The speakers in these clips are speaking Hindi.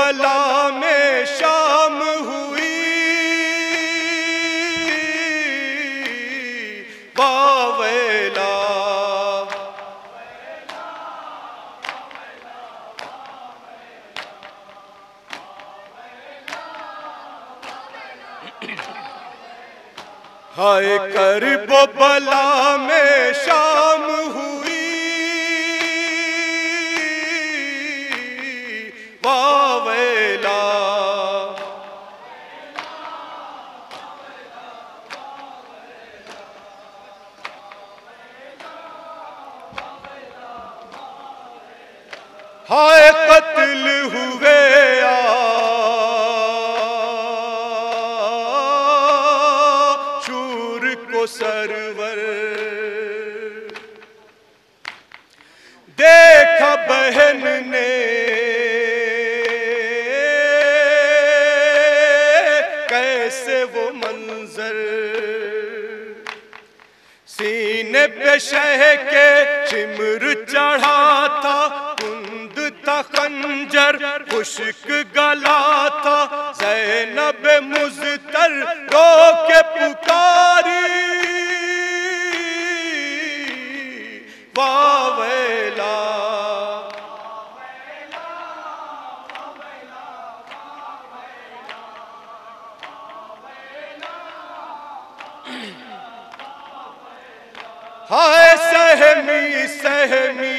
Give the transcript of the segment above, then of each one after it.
बला में शाम हुई, वावेला। हाय करबो बला में शाम हुई, वावेला। हाय कत्ल हुए शूर को सरवर, देखा बहन ने कैसे वो मंजर, सीने पे शह के चिमर चढ़ा था, कुंद था खंजर, खुश्क गला था, ज़ैनब मुज़्तर रो के पुकारी, वावेला। हाय सहमी सहमी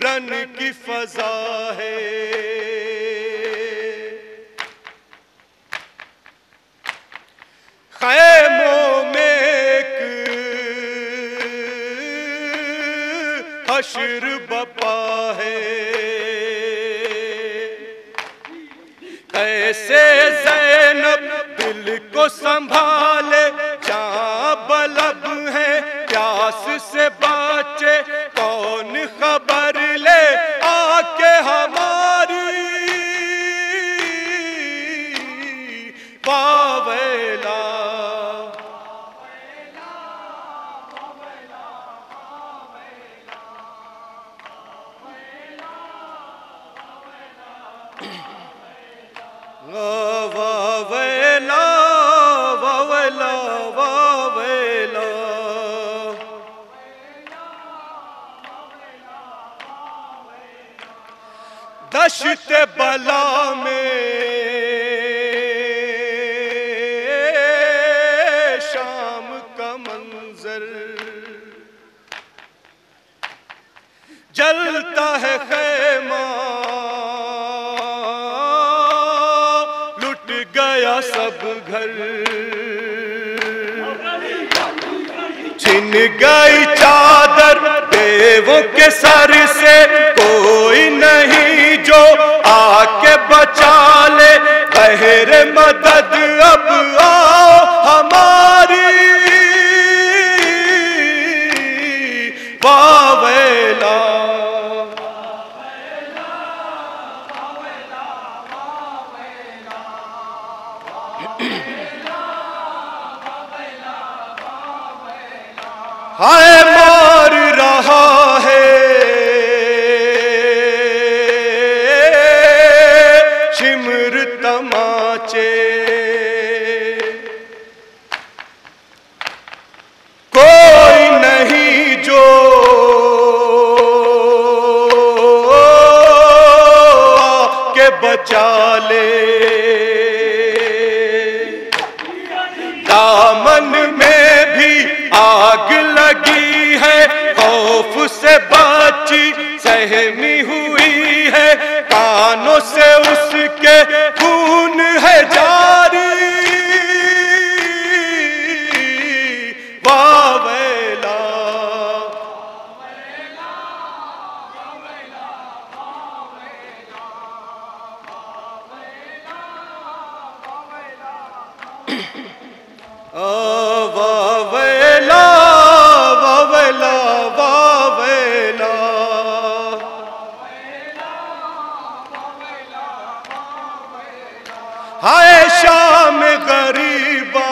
रन की फजा है, खैमों में एक हश्र बपा है, कैसे ज़ैनब दिल को संभाले, चाबलब है प्यास से बाचे, कौन खबर ले आके हमारी, वावेला। वावेला वावेला वावेला, दश्त बला में शाम का मंजर, जलता है खैमा लुट गया सब घर, छिन गई चादर बेवों के सर से, कोई नहीं जो आके बचा ले, बहरे मदद अब आओ हमारी, वावेला। हाय मार रहा है शिमर तमाचे, कोई नहीं जो आके बचा ले, दामन में भी आग लगी है, खौफ से बाची सहमी हुई है, कानों से उसके खून है जारी, वावेला। वावेला वावेला वावेला, हाय शाम गरीबा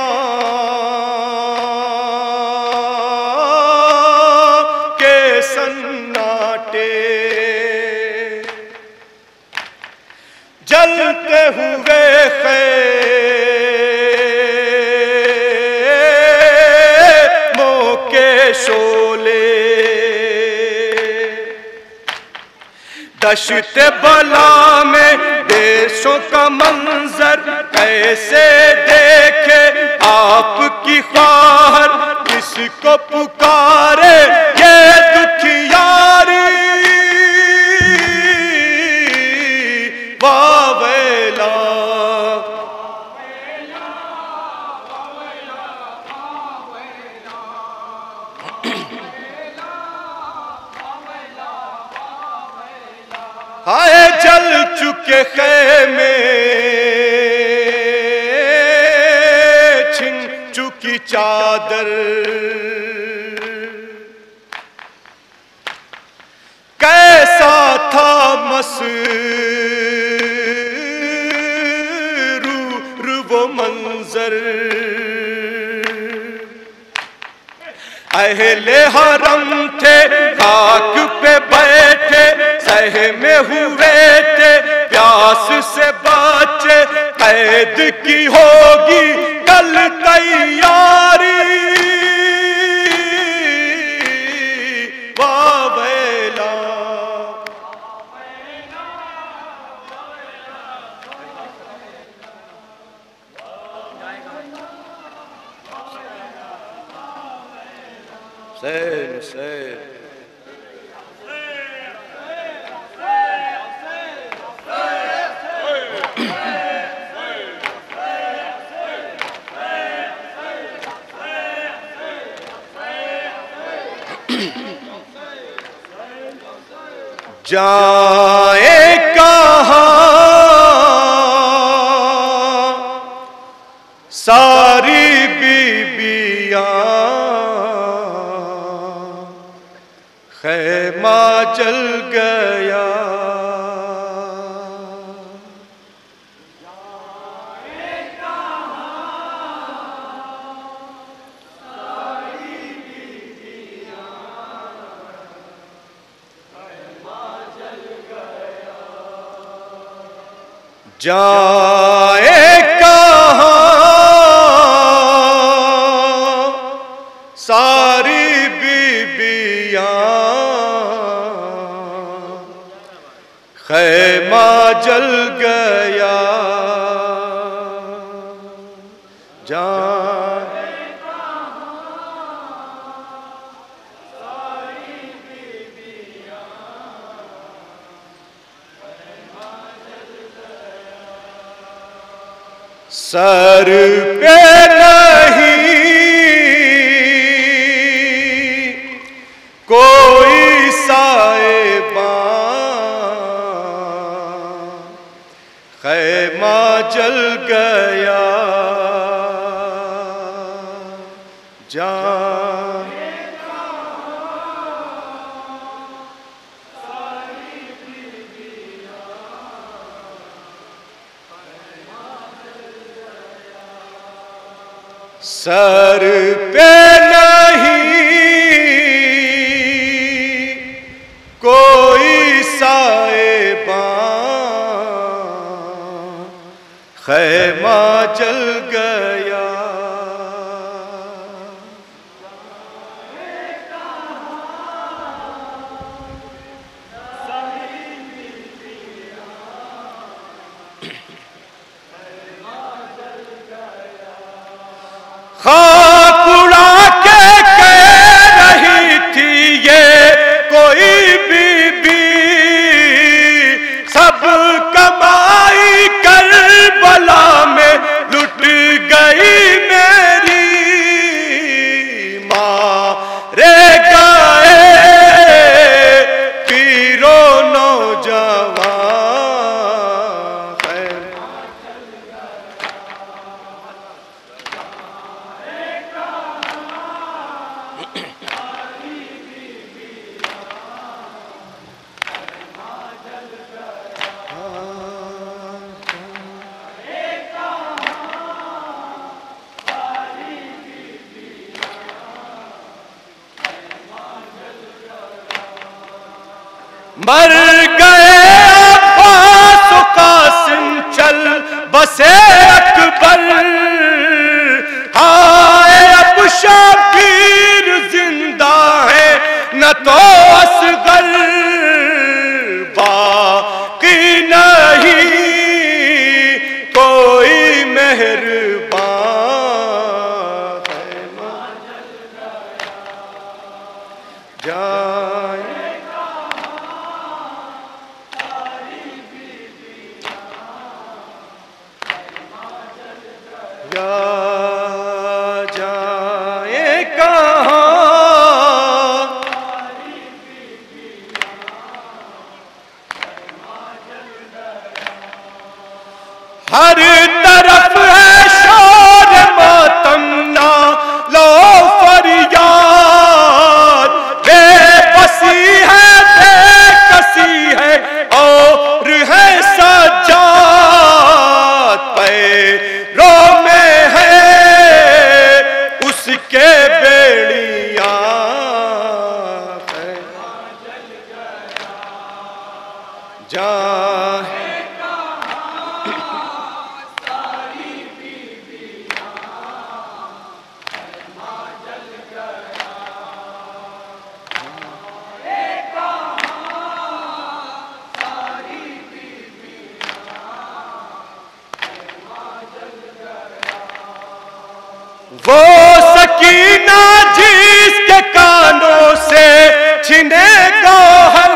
के सन्नाटे, खैमों के शोले, दश्त बला में देशों का मंजर कैसे देखे आपकी ख्वाहर, किसको पुकारे ये दुखियारी, वावेला हाय जल चुके खेमे, छिन चुकी चादर, कैसा था मसरूर वो मंजर, अहले हरम थे खाक पे बैठे, सहमे हुए थे प्यास से बचे, कैद की होगी कल तैयारी, वावेला हुसैन जाए कहाँ सारी बीबियां, खैमा जल गया, जाए कहाँ सारी बीबियां, खैमा जल गया, जाए सारी बीबियां, सर पे नहीं कोई साएबान, खैमा जल गया, जान सर पे नहीं कोई साएबान, खैमा जल गया, खाक उड़ा के कह रही थी ये कोई बीबी, सब कमाई करबला में लुट गई मेरी, मारे गए पीरो नौजवान, मर गए अब्बास कासिम चल बस हंसे अकबर, हाय अब शबीर जिंदा है न तो असगर, बाकी नहीं कोई मेहरबान है। जाए या जाए कहाँ, हर तरफ है शोर मातम ना लो फरियाद, बेबसी है बेकसी है और है सजाद, पैरों में है उसके बेड़ियां है। जाए वो सकीना जिसके कानों से छिने गौहर,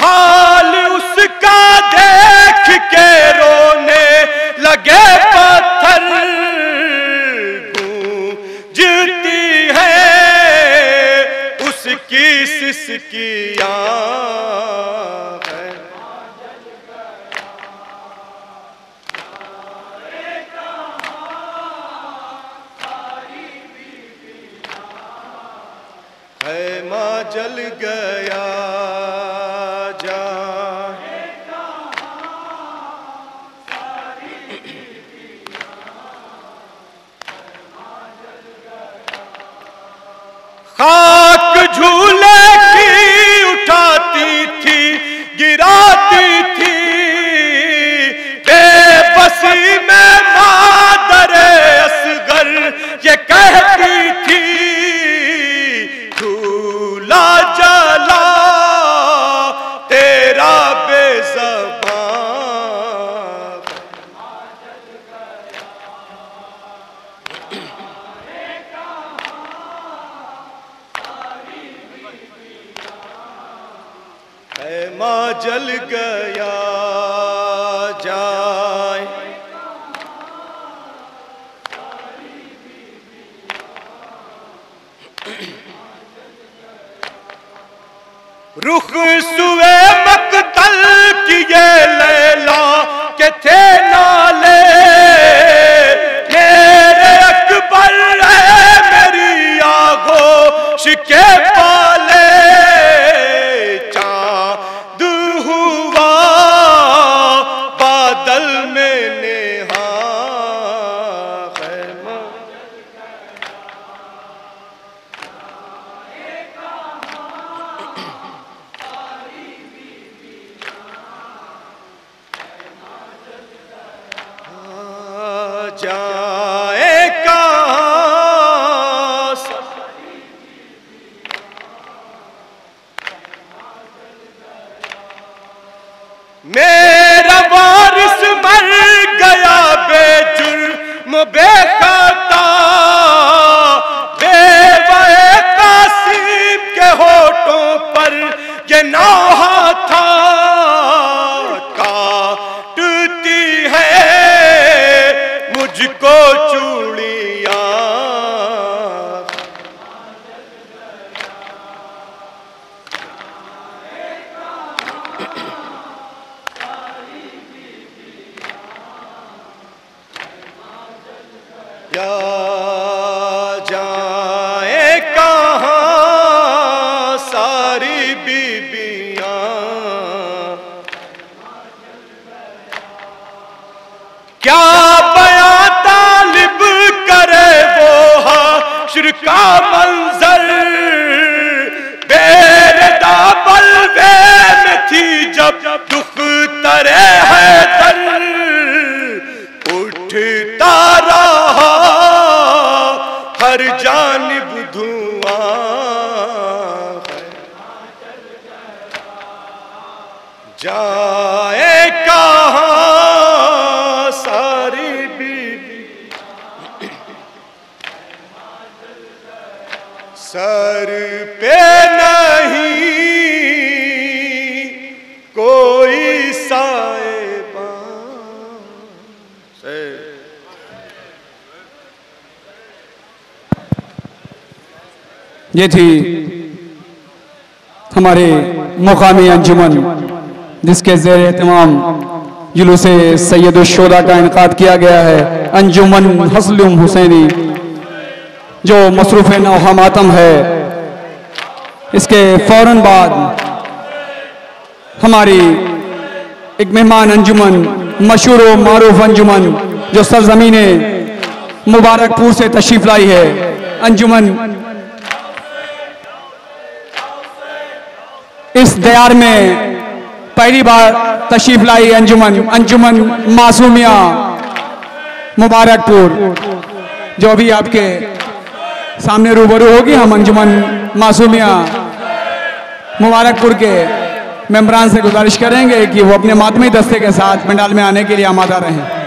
हाल उसका देख के रोने लगे पत्थर, गूंजती है उसकी सिसकियां है। खैमा जल गया जाए खाक झूले की उठाती थी गिराती थी, बेबसी में मादरे असगर ये कहती थी, झूला जला तेरा बेज़बान, खैमा जल गया जाए रुख सुए मकतल किए लैला के थे नाले, मेरे अकबर है मेरी आगोश के पाले, चाँद हुआ बादल में नेहा खैमा, जाए कहाँ मेरा वारिस मर गया बेजुर्म बेखता, बेवए कासिम के होठों पर ये नौहा था, काटती है मुझको चूड़ियां, या जाए कहाँ सारी बीबियां, क्या बयां तालिब करे वो हश्र का मंजर, बेरदा बल्वे में थी जब दुख तरे है दर, हर जानिब धुआं है। जाए कहाँ सारी बीवी, सर पे नहीं कोई साएबान से। ये थी हमारे मुकामी अंजुमन जिसके ज़ेर एहतमाम जुलूसे सैयदुश्शोदा का इनकाद किया गया है। अंजुमन हस्लुम हुसैनी जो मसरूफ़ नौहा मातम है। इसके फ़ौरन बाद हमारी एक मेहमान अंजुमन, मशहूर व मारूफ अंजुमन जो सरज़मीने मुबारकपुर से तशरीफ़ लाई है। अंजुमन इस दयार में पहली बार तशरीफ लाई। अंजुमन मासूमिया मुबारकपुर जो अभी आपके सामने रूबरू होगी। हम अंजुमन मासूमिया मुबारकपुर के मेंबरान से गुजारिश करेंगे कि वो अपने मातमी दस्ते के साथ पंडाल में आने के लिए आमादा रहें।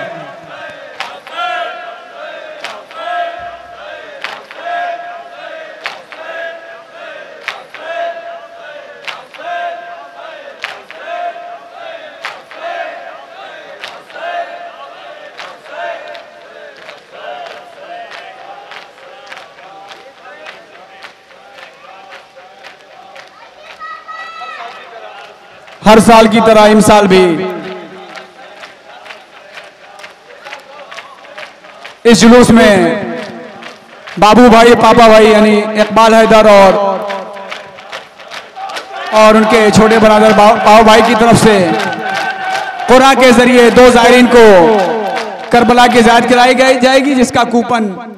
हर साल की तरह इस साल भी इस जुलूस में बाबू भाई, पापा भाई यानी इकबाल हैदर और उनके छोटे बरादर पाव भाई की तरफ से कुरान के जरिए 2 ज़ायरीन को करबला की ज़ियारत कराई जाएगी, जिसका कूपन